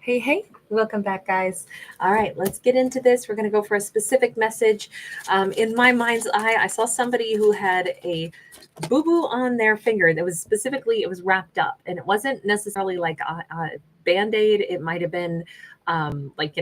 Hey, hey, welcome back, guys. All right, let's get into this. We're going to go for a specific message. In my mind's eye, I saw somebody who had a boo-boo on their finger that was specifically, it was wrapped up, and it wasn't necessarily like a Band-Aid. It might have been like,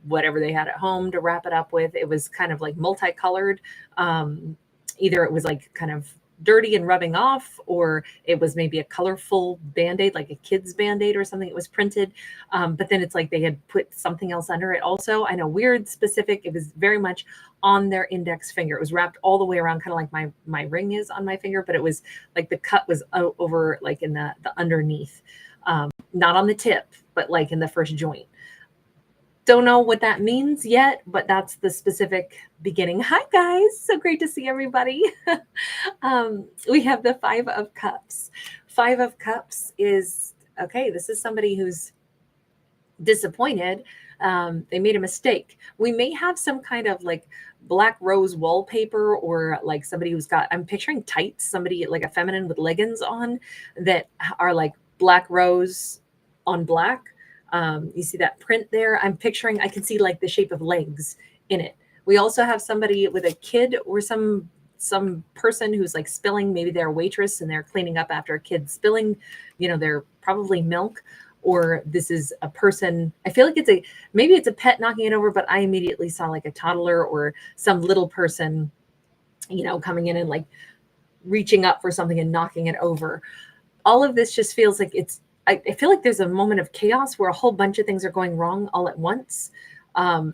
whatever they had at home to wrap it up with. It was kind of like multicolored. Either it was like kind of dirty and rubbing off, or it was maybe a colorful Band-Aid, like a kid's Band-Aid or something. It was printed. But then it's like they had put something else under it also. I know, weird, specific. It was very much on their index finger. It was wrapped all the way around, kind of like my ring is on my finger, but it was like the cut was over like in the underneath, not on the tip, but like in the first joint. Don't know what that means yet, but that's the specific beginning. Hi, guys. So great to see everybody. We have the Five of Cups. Five of Cups is, okay, this is somebody who's disappointed. They made a mistake. We may have some kind of like black rose wallpaper, or like somebody who's got, I'm picturing tights, somebody like a feminine with leggings on that are like black rose on black. You see that print there? I'm picturing, I can see like the shape of legs in it. We also have somebody with a kid, or some person who's like spilling, maybe they're a waitress and they're cleaning up after a kid spilling, they're probably milk. Or this is a person, I feel like maybe it's a pet knocking it over, but I immediately saw like a toddler or some little person, coming in and like reaching up for something and knocking it over. All of this just feels like I feel like there's a moment of chaos where a whole bunch of things are going wrong all at once.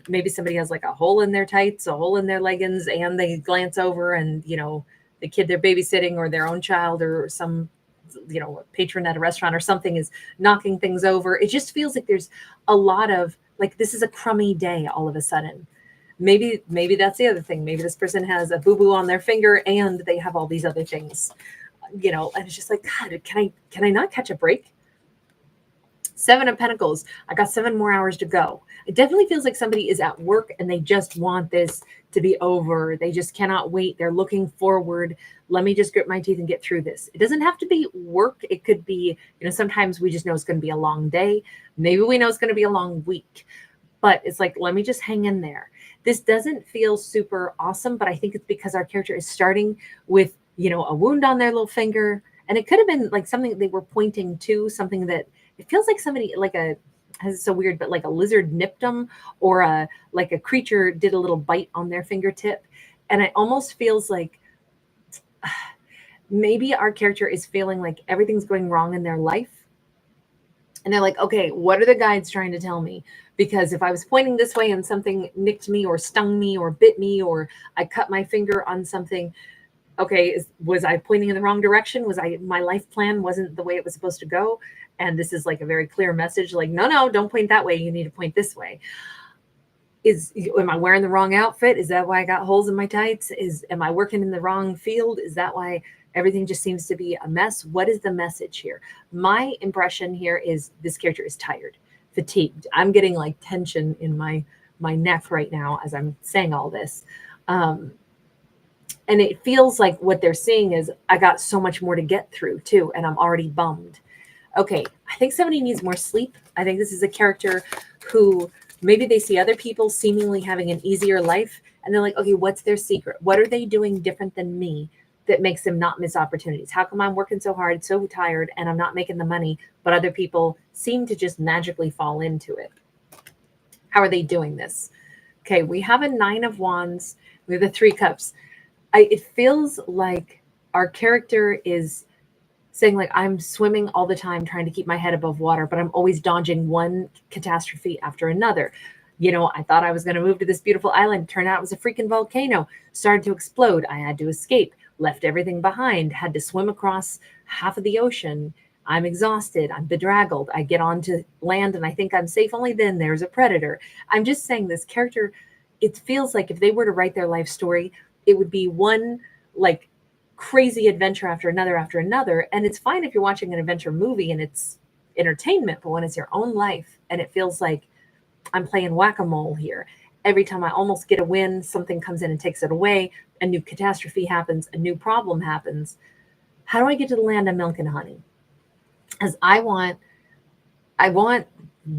Maybe somebody has like a hole in their tights, a hole in their leggings, and they glance over and, the kid they're babysitting or their own child or some, a patron at a restaurant or something is knocking things over. It just feels like there's a lot of like, this is a crummy day all of a sudden. Maybe that's the other thing. Maybe this person has a boo-boo on their finger and they have all these other things, and it's just like, God, can I not catch a break? Seven of Pentacles. I got 7 more hours to go. It definitely feels like somebody is at work and they just want this to be over. They just cannot wait. They're looking forward. Let me just grit my teeth and get through this. It doesn't have to be work. It could be, sometimes we just know it's going to be a long day. Maybe we know it's going to be a long week, but it's like, let me just hang in there. This doesn't feel super awesome, but I think it's because our character is starting with, a wound on their little finger. And it could have been like something they were pointing to, something that it feels like somebody it's so weird, but like a lizard nipped them, or like a creature did a little bite on their fingertip. And it almost feels like maybe our character is feeling like everything's going wrong in their life. And they're like, okay, what are the guides trying to tell me? Because if I was pointing this way and something nicked me or stung me or bit me, or I cut my finger on something, okay, was I pointing in the wrong direction? My life plan wasn't the way it was supposed to go? And this is like a very clear message, like, no, don't point that way. You need to point this way. Am I wearing the wrong outfit? Is that why I got holes in my tights? Am I working in the wrong field? Is that why everything just seems to be a mess? What is the message here? My impression here is this character is tired, fatigued. I'm getting like tension in my neck right now as I'm saying all this. And it feels like what they're seeing is, I got so much more to get through too, and I'm already bummed. Okay, I think somebody needs more sleep. I think this is a character who maybe they see other people seemingly having an easier life, and they're like, okay, what's their secret? What are they doing different than me that makes them not miss opportunities? How come I'm working so hard, so tired, and I'm not making the money, but other people seem to just magically fall into it? How are they doing this? Okay, we have a 9 of Wands. We have the 3 Cups. It feels like our character is saying, like, I'm swimming all the time trying to keep my head above water, but I'm always dodging one catastrophe after another. I thought I was going to move to this beautiful island. Turned out it was a freaking volcano. Started to explode. I had to escape, left everything behind, had to swim across half of the ocean. I'm exhausted. I'm bedraggled. I get onto land and I think I'm safe. Only then there's a predator. I'm just saying, this character, it feels like if they were to write their life story, it would be one like crazy adventure after another. And it's fine if you're watching an adventure movie and it's entertainment, but when it's your own life and it feels like I'm playing whack-a-mole here, every time I almost get a win, something comes in and takes it away, a new catastrophe happens, a new problem happens. How do I get to the land of milk and honey? As I want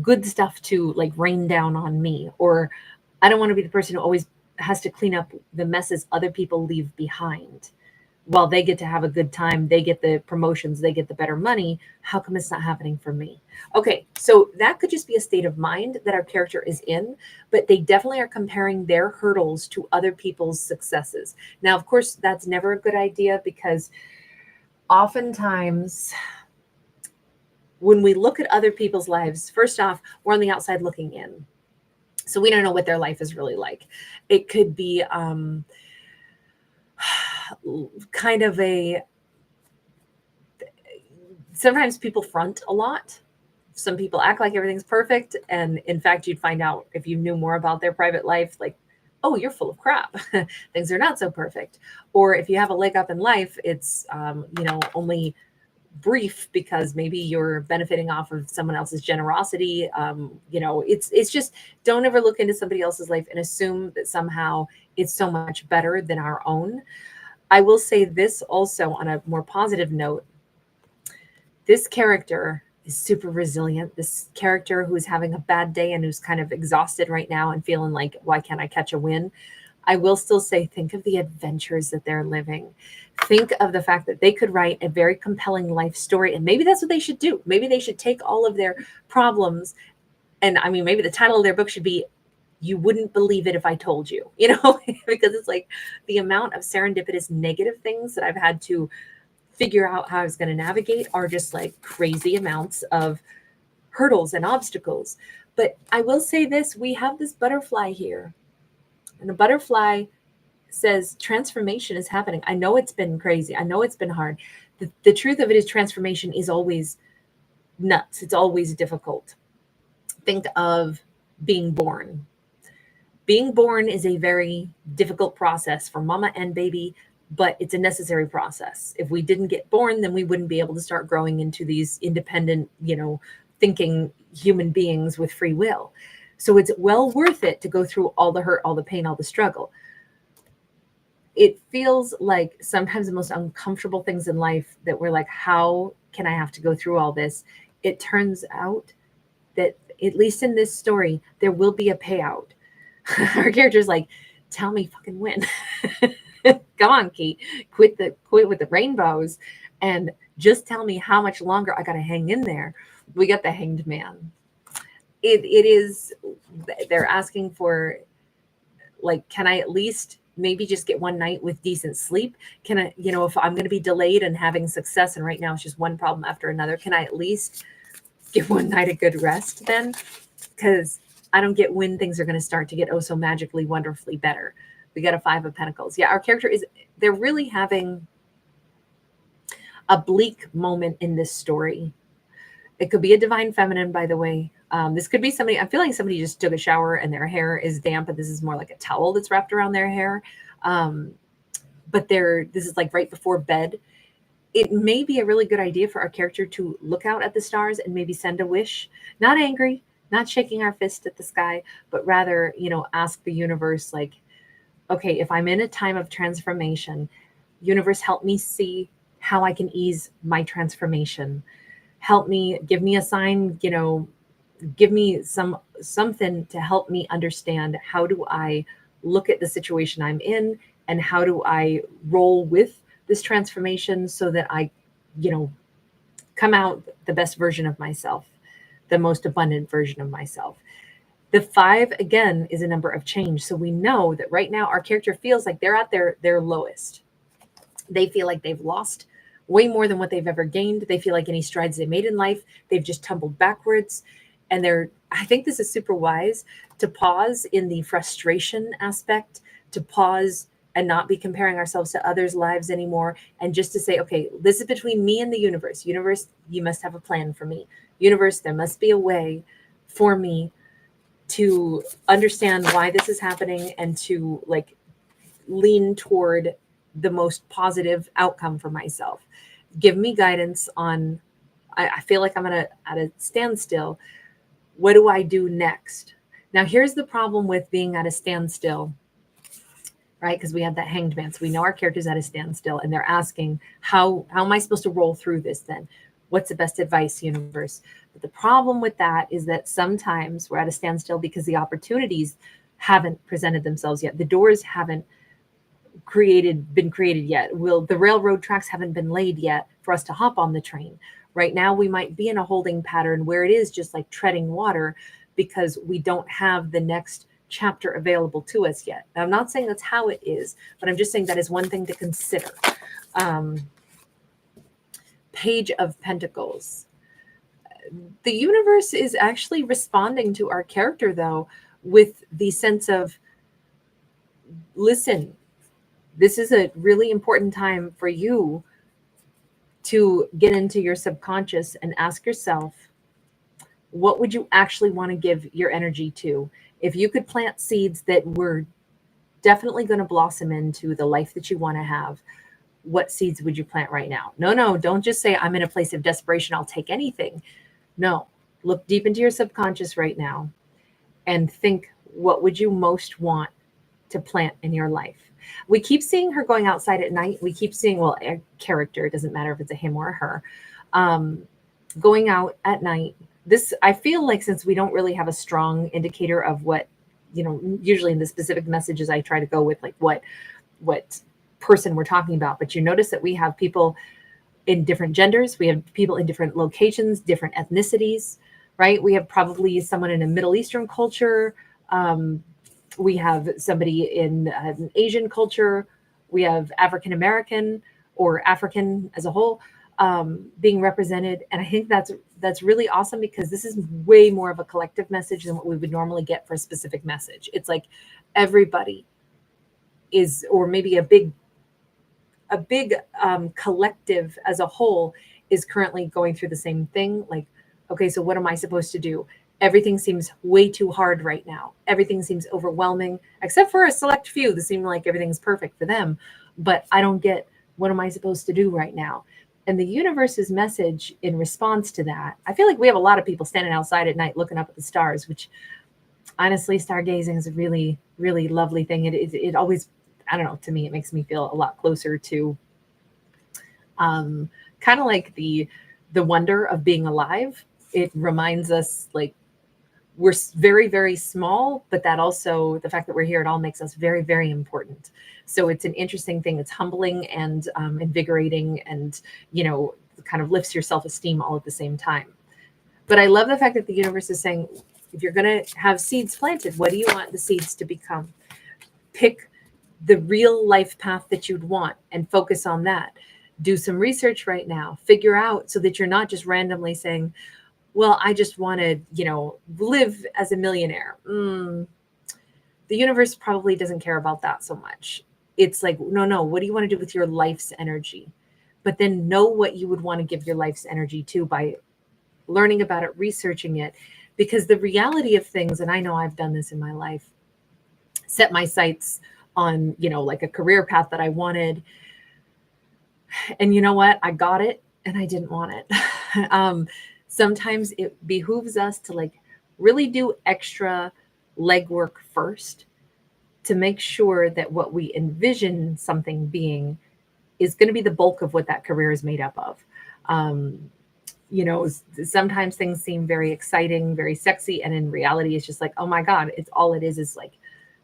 good stuff to like rain down on me, or I don't want to be the person who always has to clean up the messes other people leave behind. While they get to have a good time, they get the promotions, they get the better money. How come it's not happening for me? Okay, so that could just be a state of mind that our character is in, but they definitely are comparing their hurdles to other people's successes. Now, of course, that's never a good idea, because oftentimes when we look at other people's lives, first off, we're on the outside looking in. So we don't know what their life is really like. It could be kind of sometimes people front a lot. Some people act like everything's perfect. And in fact, you'd find out if you knew more about their private life, like, oh, you're full of crap. Things are not so perfect. Or if you have a leg up in life, it's, only brief, because maybe you're benefiting off of someone else's generosity. It's just, don't ever look into somebody else's life and assume that somehow it's so much better than our own. I will say this also on a more positive note. This character is super resilient. This character who is having a bad day and who's kind of exhausted right now and feeling like, why can't I catch a win? I will still say, think of the adventures that they're living. Think of the fact that they could write a very compelling life story. And maybe that's what they should do. Maybe they should take all of their problems. And I mean, maybe the title of their book should be, You Wouldn't Believe It If I Told You, because it's like the amount of serendipitous negative things that I've had to figure out how I was going to navigate are just like crazy amounts of hurdles and obstacles. But I will say this, we have this butterfly here, and the butterfly says transformation is happening. I know it's been crazy. I know it's been hard. The truth of it is transformation is always nuts. It's always difficult. Think of being born. Being born is a very difficult process for mama and baby, but it's a necessary process. If we didn't get born, then we wouldn't be able to start growing into these independent, thinking human beings with free will. So it's well worth it to go through all the hurt, all the pain, all the struggle. It feels like sometimes the most uncomfortable things in life that we're like, how can I have to go through all this? It turns out that, at least in this story, there will be a payout. Our character's like, tell me fucking when. Come on, Kate, quit with the rainbows and just tell me how much longer I got to hang in there. We got the Hanged Man. It is, they're asking for, like, can I at least maybe just get one night with decent sleep? Can I, if I'm going to be delayed and having success, and right now it's just one problem after another, can I at least give one night a good rest then? Because I don't get when things are going to start to get oh so magically, wonderfully better. We got a 5 of Pentacles. Yeah, our character they're really having a bleak moment in this story. It could be a divine feminine, by the way. This could be somebody, I'm feeling somebody just took a shower and their hair is damp, and this is more like a towel that's wrapped around their hair. But this is like right before bed. It may be a really good idea for our character to look out at the stars and maybe send a wish, not angry, not shaking our fist at the sky, but rather, ask the universe, like, okay, if I'm in a time of transformation, universe, help me see how I can ease my transformation. Help me, give me a sign, give me something to help me understand, how do I look at the situation I'm in, and how do I roll with this transformation so that I, come out the best version of myself, the most abundant version of myself. The 5, again, is a number of change. So we know that right now our character feels like they're at their lowest. They feel like they've lost way more than what they've ever gained. They feel like any strides they made in life, they've just tumbled backwards. And I think this is super wise to pause in the frustration aspect, to pause and not be comparing ourselves to others' lives anymore. And just to say, okay, this is between me and the universe. Universe, you must have a plan for me. Universe, there must be a way for me to understand why this is happening and to like lean toward the most positive outcome for myself. Give me guidance on, I feel like I'm at a standstill. What do I do next? Now, here's the problem with being at a standstill, right? Because we had that Hanged Man. So we know our character's at a standstill and they're asking, how am I supposed to roll through this then? what's the best advice, universe? But the problem with that is that sometimes we're at a standstill because the opportunities haven't presented themselves yet. The doors haven't been created yet. The railroad tracks haven't been laid yet for us to hop on the train. Right now, we might be in a holding pattern where it is just like treading water because we don't have the next chapter available to us yet. Now, I'm not saying that's how it is, but I'm just saying that is one thing to consider. Page of Pentacles. The universe is actually responding to our character, though, with the sense of, listen, this is a really important time for you to get into your subconscious and ask yourself, what would you actually want to give your energy to? If you could plant seeds that were definitely going to blossom into the life that you want to have, what seeds would you plant right now? No, don't just say, I'm in a place of desperation, I'll take anything. No, look deep into your subconscious right now and think, what would you most want to plant in your life? We keep seeing her going outside at night. We keep seeing, well, a character, it doesn't matter if it's a him or a her, going out at night. This, I feel like, since we don't really have a strong indicator of what, usually in the specific messages, I try to go with like what person we're talking about. But you notice that we have people in different genders. We have people in different locations, different ethnicities, right? We have probably someone in a Middle Eastern culture. We have somebody in an Asian culture. We have African American or African as a whole being represented. And I think that's really awesome, because this is way more of a collective message than what we would normally get for a specific message. It's like everybody is, or maybe a big collective as a whole is currently going through the same thing. Like, okay, so what am I supposed to do? Everything seems way too hard right now. Everything seems overwhelming, except for a select few that seem like everything's perfect for them. But I don't get, what am I supposed to do right now? And the universe's message in response to that, I feel like we have a lot of people standing outside at night looking up at the stars, which honestly, stargazing is a really, really lovely thing. It always, I don't know, to me, it makes me feel a lot closer to kind of like the wonder of being alive. It reminds us, like, we're very, very small, but that also, the fact that we're here at all makes us very, very important. So it's an interesting thing. It's humbling and invigorating, and, kind of lifts your self-esteem all at the same time. But I love the fact that the universe is saying, if you're going to have seeds planted, what do you want the seeds to become? Pick the real life path that you'd want and focus on that. Do some research right now, figure out, so that you're not just randomly saying, well, I just want to, live as a millionaire. The universe probably doesn't care about that so much. It's like, no, what do you want to do with your life's energy? But then know what you would want to give your life's energy to by learning about it, researching it. Because the reality of things, and I know I've done this in my life, set my sights on, like a career path that I wanted. And you know what? I got it and I didn't want it. Sometimes it behooves us to like really do extra legwork first to make sure that what we envision something being is going to be the bulk of what that career is made up of. Sometimes things seem very exciting, very sexy. And in reality, it's just like, oh my God, it's all it is like,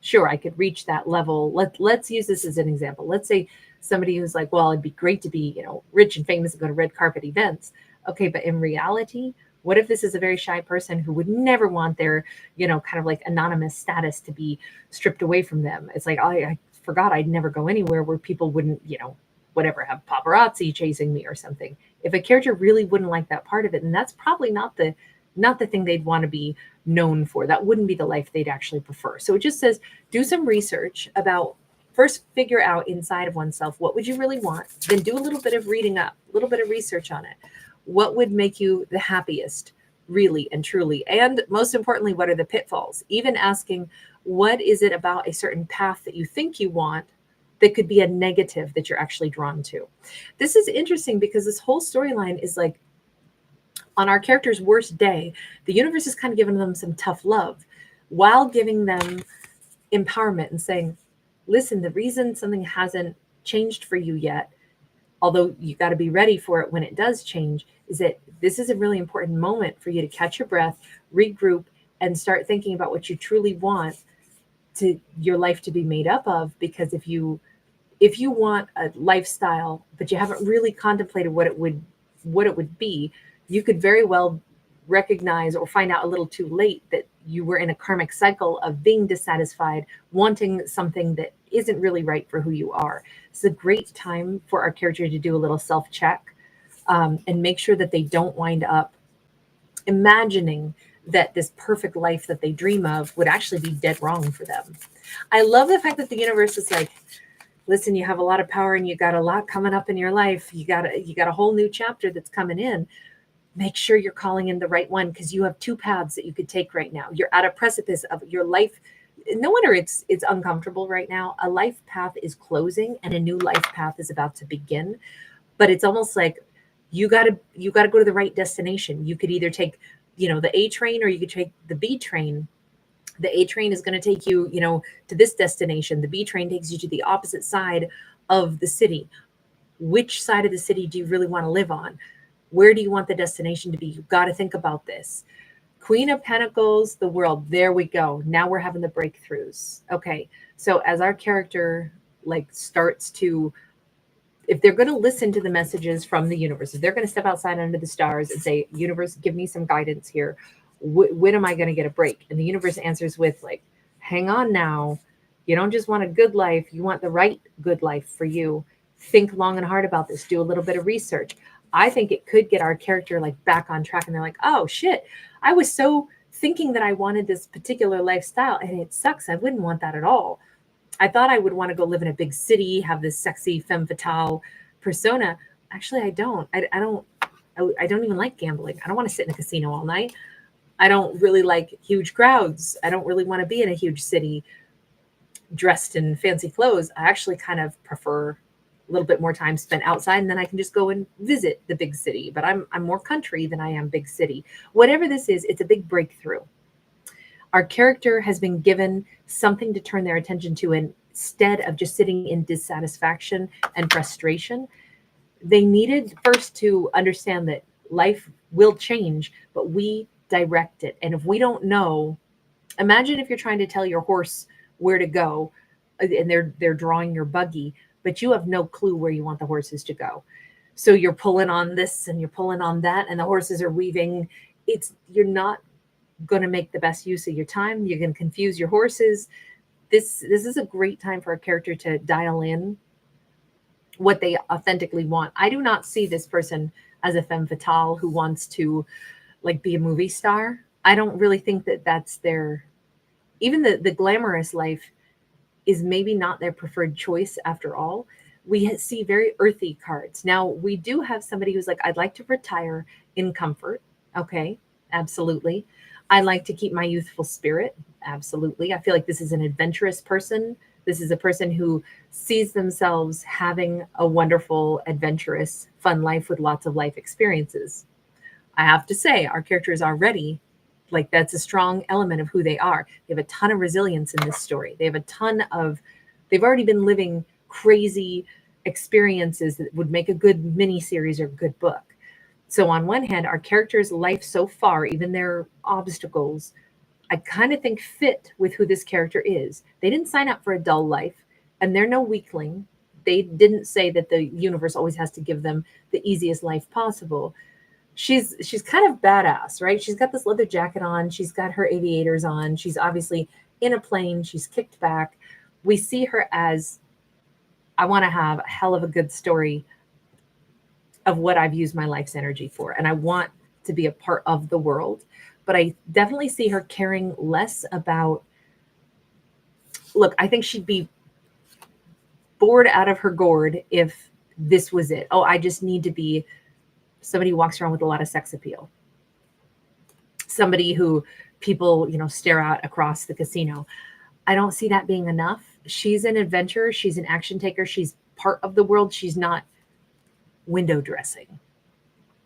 sure, I could reach that level. Let's use this as an example. Let's say somebody who's like, well, it'd be great to be, rich and famous and go to red carpet events. Okay, but in reality, what if this is a very shy person who would never want their, kind of like anonymous status to be stripped away from them? It's like, I forgot I'd never go anywhere where people wouldn't, whatever, have paparazzi chasing me or something. If a character really wouldn't like that part of it, then that's probably not the thing they'd want to be known for. That wouldn't be the life they'd actually prefer. So it just says, do some research about, first figure out inside of oneself, what would you really want? Then do a little bit of reading up, a little bit of research on it. What would make you the happiest, really and truly? And most importantly, what are the pitfalls? Even asking, what is it about a certain path that you think you want that could be a negative that you're actually drawn to? This is interesting because this whole storyline is like, on our character's worst day, the universe is kind of giving them some tough love while giving them empowerment and saying, listen, the reason something hasn't changed for you yet although you got to be ready for it when it does change, is that this is a really important moment for you to catch your breath, regroup, and start thinking about what you truly want to your life to be made up of. Because if you want a lifestyle, but you haven't really contemplated what it would be, you could very well recognize or find out a little too late that you were in a karmic cycle of being dissatisfied, wanting something that isn't really right for who you are. It's a great time for our character to do a little self-check, and make sure that they don't wind up imagining that this perfect life that they dream of would actually be dead wrong for them. I love the fact that the universe is like, listen, you have a lot of power and you got a lot coming up in your life. You got a whole new chapter that's coming in. Make sure you're calling in the right one, because you have two paths that you could take right now. You're at a precipice of your life. No wonder it's uncomfortable right now. A life path is closing and a new life path is about to begin. But it's almost like you got to go to the right destination. You could either take, the A train, or you could take the B train. The A train is going to take you, to this destination. The B train takes you to the opposite side of the city. Which side of the city do you really want to live on? Where do you want the destination to be? You've got to think about this. Queen of Pentacles, the World. There we go. Now we're having the breakthroughs. Okay. So as our character starts to, if they're going to listen to the messages from the universe, if they're going to step outside under the stars and say, universe, give me some guidance here. When am I going to get a break? And the universe answers with hang on now. You don't just want a good life. You want the right good life for you. Think long and hard about this. Do a little bit of research. I think it could get our character back on track. And they're like, oh shit, I was so thinking that I wanted this particular lifestyle and it sucks. I wouldn't want that at all. I thought I would want to go live in a big city, have this sexy femme fatale persona. Actually, I don't. I don't even like gambling. I don't want to sit in a casino all night. I don't really like huge crowds. I don't really want to be in a huge city dressed in fancy clothes. I actually kind of prefer a little bit more time spent outside, and then I can just go and visit the big city. But I'm more country than I am big city. Whatever this is, it's a big breakthrough. Our character has been given something to turn their attention to instead of just sitting in dissatisfaction and frustration. They needed first to understand that life will change, but we direct it. And if we don't know, imagine if you're trying to tell your horse where to go and they're drawing your buggy, but you have no clue where you want the horses to go. So you're pulling on this and you're pulling on that, and the horses are weaving. You're not going to make the best use of your time. You're going to confuse your horses. This is a great time for a character to dial in what they authentically want. I do not see this person as a femme fatale who wants to be a movie star. I don't really think that that's even the glamorous life is maybe not their preferred choice after all. We see very earthy cards. Now, we do have somebody who's I'd like to retire in comfort. Okay, absolutely. I like to keep my youthful spirit. Absolutely. I feel like this is an adventurous person. This is a person who sees themselves having a wonderful, adventurous, fun life with lots of life experiences. I have to say, our characters are ready. That's a strong element of who they are. They have a ton of resilience in this story. They've already been living crazy experiences that would make a good mini series or good book. So on one hand, our character's life so far, even their obstacles, I kind of think fit with who this character is. They didn't sign up for a dull life, and they're no weakling. They didn't say that the universe always has to give them the easiest life possible. She's kind of badass, right? She's got this leather jacket on. She's got her aviators on. She's obviously in a plane. She's kicked back. We see her as, I want to have a hell of a good story of what I've used my life's energy for. And I want to be a part of the world. But I definitely see her caring less about, look, I think she'd be bored out of her gourd if this was it. Oh, I just need to be somebody who walks around with a lot of sex appeal. Somebody who people, stare at across the casino. I don't see that being enough. She's an adventurer. She's an action taker. She's part of the world. She's not window dressing.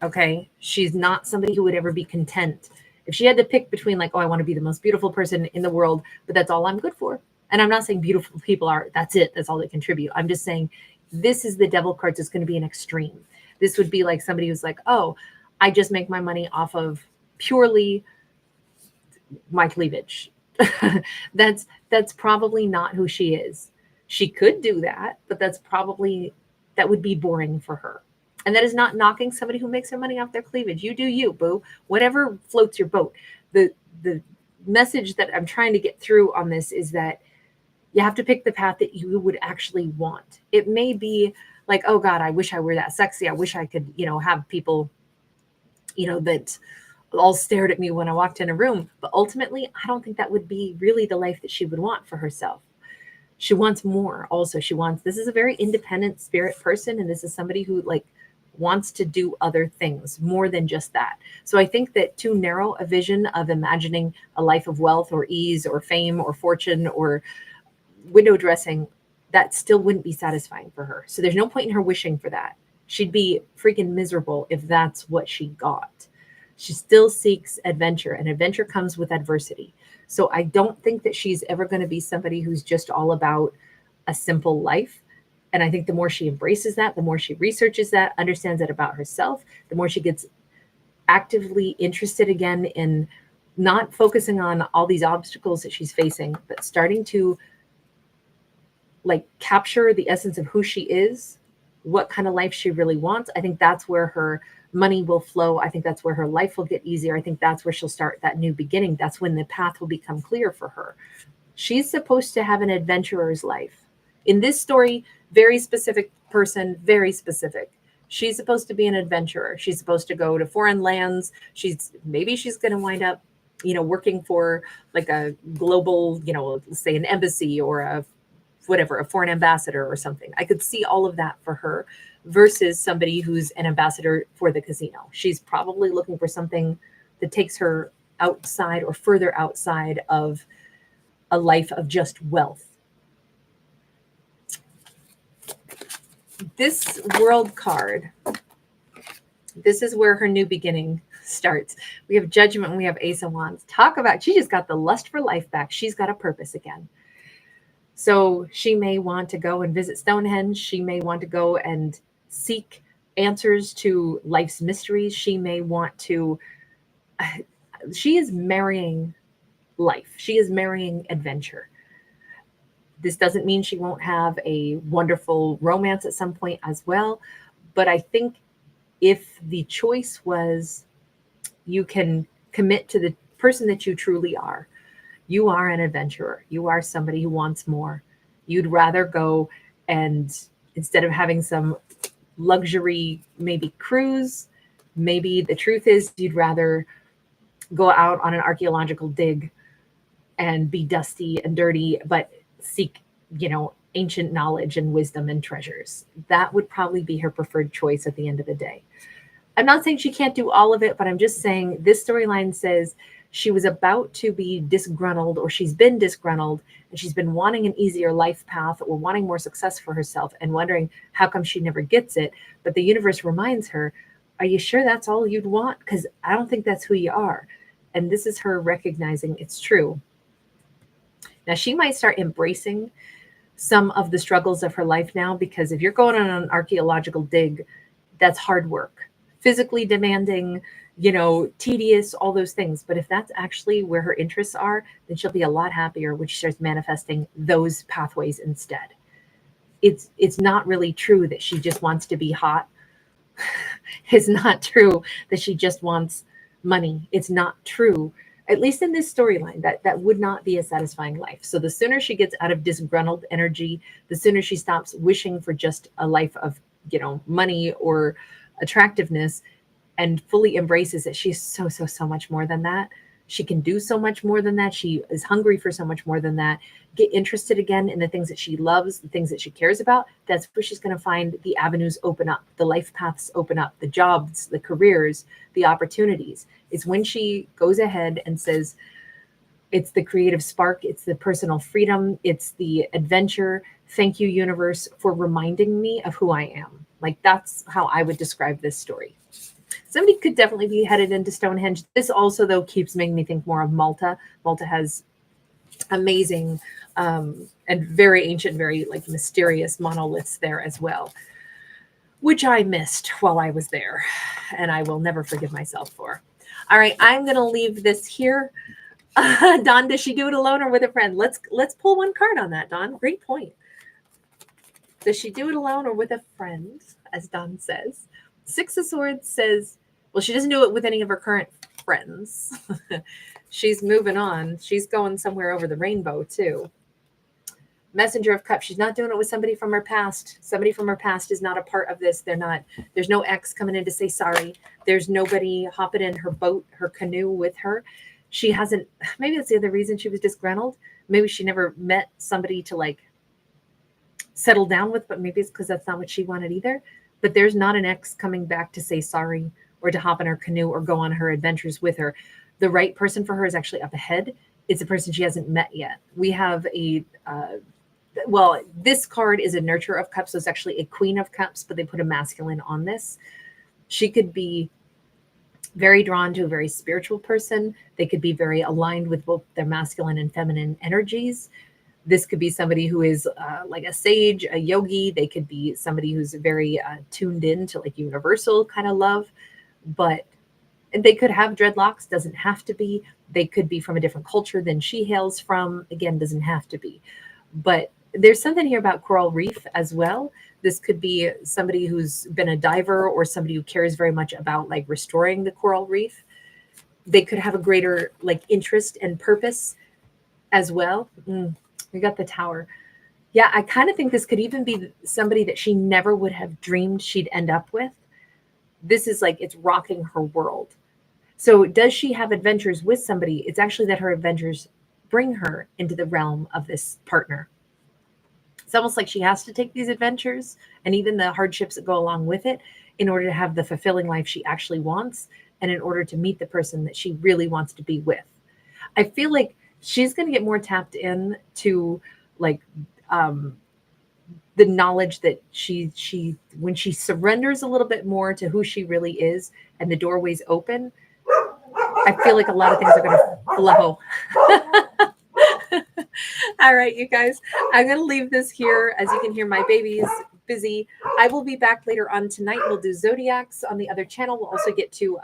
Okay. She's not somebody who would ever be content. If she had to pick between I want to be the most beautiful person in the world, but that's all I'm good for. And I'm not saying beautiful people that's it. That's all they contribute. I'm just saying This is the devil cards. It's going to be an extreme. This would be like somebody who's like, oh, I just make my money off of purely my cleavage. That's probably not who she is. She could do that, but that would be boring for her. And that is not knocking somebody who makes their money off their cleavage. You do you, boo. Whatever floats your boat. The message that I'm trying to get through on this is that you have to pick the path that you would actually want. It may be like, oh God, I wish I were that sexy. I wish I could, have people, that all stared at me when I walked in a room. But ultimately, I don't think that would be really the life that she would want for herself. She wants more. Also, this is a very independent spirit person. And this is somebody who wants to do other things more than just that. So I think that too narrow a vision of imagining a life of wealth or ease or fame or fortune or window dressing, that still wouldn't be satisfying for her. So there's no point in her wishing for that. She'd be freaking miserable if that's what she got. She still seeks adventure, and adventure comes with adversity. So I don't think that she's ever going to be somebody who's just all about a simple life. And I think the more she embraces that, the more she researches that, understands that about herself, the more she gets actively interested again in not focusing on all these obstacles that she's facing, but starting to capture the essence of who she is, what kind of life she really wants. I think that's where her money will flow. I think that's where her life will get easier. I think that's where she'll start that new beginning. That's when the path will become clear for her. She's supposed to have an adventurer's life. In this story, very specific person, very specific. She's supposed to be an adventurer. She's supposed to go to foreign lands. Maybe she's going to wind up, working for a global, let's say an embassy or a foreign ambassador or something. I could see all of that for her versus somebody who's an ambassador for the casino. She's probably looking for something that takes her outside or further outside of a life of just wealth. This world card, this is where her new beginning starts. We have Judgment and we have Ace of Wands. She just got the lust for life back. She's got a purpose again. So she may want to go and visit Stonehenge. She may want to go and seek answers to life's mysteries. She may want to, she is marrying life. She is marrying adventure. This doesn't mean she won't have a wonderful romance at some point as well. But I think if the choice was you can commit to the person that you truly are, you are an adventurer. You are somebody who wants more. You'd rather go and instead of having some luxury, maybe cruise, maybe the truth is you'd rather go out on an archaeological dig and be dusty and dirty, but seek, ancient knowledge and wisdom and treasures. That would probably be her preferred choice at the end of the day. I'm not saying she can't do all of it, but I'm just saying this storyline says she was about to be disgruntled, or she's been disgruntled, and she's been wanting an easier life path or wanting more success for herself and wondering how come she never gets it. But the universe reminds her, are you sure that's all you'd want? Because I don't think that's who you are. And this is her recognizing it's true. Now, she might start embracing some of the struggles of her life now, because if you're going on an archaeological dig, that's hard work, physically demanding, tedious, all those things. But if that's actually where her interests are, then she'll be a lot happier when she starts manifesting those pathways instead. It's not really true that she just wants to be hot. It's not true that she just wants money. It's not true, at least in this storyline, that would not be a satisfying life. So the sooner she gets out of disgruntled energy, the sooner she stops wishing for just a life of, money or attractiveness, and fully embraces that she's so much more than that. She can do so much more than that. She is hungry for so much more than that. Get interested again in the things that she loves, the things that she cares about. That's where she's going to find the avenues open up, the life paths open up, the jobs, the careers, the opportunities. It's when she goes ahead and says, it's the creative spark, it's the personal freedom, it's the adventure. Thank you, universe, for reminding me of who I am. That's how I would describe this story. Somebody could definitely be headed into Stonehenge. This also, though, keeps making me think more of Malta. Malta has amazing and very ancient, very like mysterious monoliths there as well, which I missed while I was there, and I will never forgive myself for. All right, I'm gonna leave this here. Dawn, does she do it alone or with a friend? Let's pull one card on that, Dawn. Great point. Does she do it alone or with a friend, as Dawn says? Six of Swords says, well, she doesn't do it with any of her current friends. She's moving on. She's going somewhere over the rainbow, too. Messenger of Cups. She's not doing it with somebody from her past. Somebody from her past is not a part of this. They're not. There's no ex coming in to say sorry. There's nobody hopping in her boat, her canoe with her. She hasn't. Maybe that's the other reason she was disgruntled. Maybe she never met somebody to like settle down with, but maybe it's because that's not what she wanted either. But there's not an ex coming back to say sorry or to hop in her canoe or go on her adventures with her. The right person for her is actually up ahead. It's a person she hasn't met yet. We have a well, this card is a Nurturer of Cups, so it's actually a Queen of Cups, but they put a masculine on this. She could be very drawn to a very spiritual person. They could be very aligned with both their masculine and feminine energies. This could be somebody who is like a sage, a yogi. They could be somebody who's very tuned in to like universal kind of love, but and they could have dreadlocks, doesn't have to be. They could be from a different culture than she hails from. Again, doesn't have to be. But there's something here about coral reef as well. This could be somebody who's been a diver or somebody who cares very much about like restoring the coral reef. They could have a greater like interest and purpose as well. We got the Tower. Yeah, I kind of think this could even be somebody that she never would have dreamed she'd end up with. This is like it's rocking her world. So does she have adventures with somebody? It's actually that her adventures bring her into the realm of this partner. It's almost like she has to take these adventures and even the hardships that go along with it in order to have the fulfilling life she actually wants and in order to meet the person that she really wants to be with. I feel like she's going to get more tapped in to like the knowledge that she when she surrenders a little bit more to who she really is and the doorways open, I feel like a lot of things are going to flow. All right, you guys, I'm going to leave this here. As you can hear, my baby's busy. I will be back later on tonight. We'll do zodiacs on the other channel. We'll also get to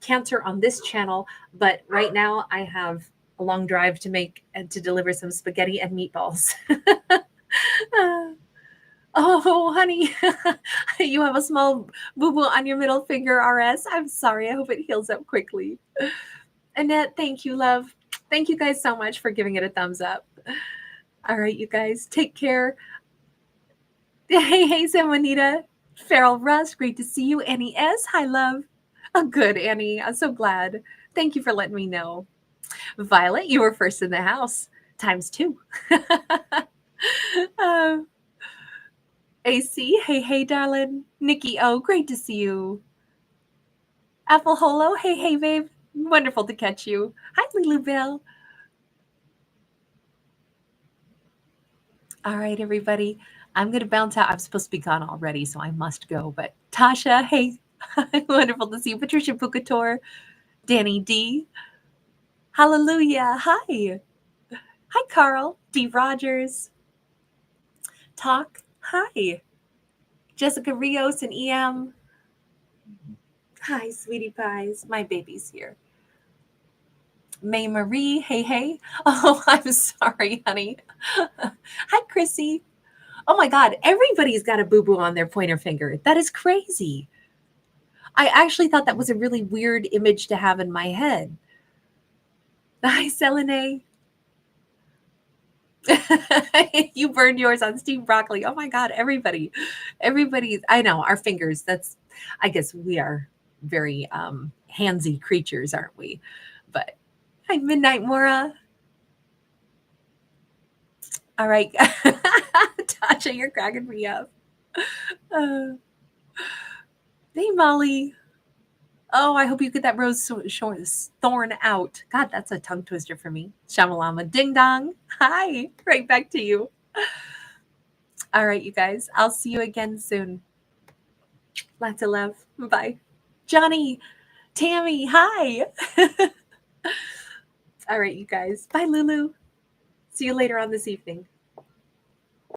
Cancer on this channel. But right now I have a long drive to make and to deliver some spaghetti and meatballs. Oh, honey, you have a small boo-boo on your middle finger, RS. I'm sorry. I hope it heals up quickly. Annette, thank you, love. Thank you guys so much for giving it a thumbs up. All right, you guys, take care. Hey, Sam Juanita. Farrell Russ, great to see you. Annie S, hi, love. Oh, good, Annie. I'm so glad. Thank you for letting me know. Violet, you were first in the house, ×2. AC, hey, darling. Nikki O, great to see you. Apple Holo, hey, babe. Wonderful to catch you. Hi, Lulu Bell. All right, everybody. I'm going to bounce out. I'm supposed to be gone already, so I must go. But Tasha, hey, wonderful to see you. Patricia Bucator, Danny D. Hallelujah. Hi. Hi, Carl. D. Rogers. Talk. Hi. Jessica Rios and EM. Hi, sweetie pies. My baby's here. May Marie. Hey. Oh, I'm sorry, honey. Hi, Chrissy. Oh my God, everybody's got a boo-boo on their pointer finger. That is crazy. I actually thought that was a really weird image to have in my head. Hi, Selene. You burned yours on steamed broccoli. Oh my God, everybody. I know, our fingers, I guess we are very handsy creatures, aren't we? But hi, Midnight Mora. All right. Tasha, you're cracking me up. Hey, Molly. Oh, I hope you get that rose thorn out. God, that's a tongue twister for me. Shamalama. Ding dong. Hi. Right back to you. All right, you guys. I'll see you again soon. Lots of love. Bye. Johnny. Tammy. Hi. All right, you guys. Bye, Lulu. See you later on this evening.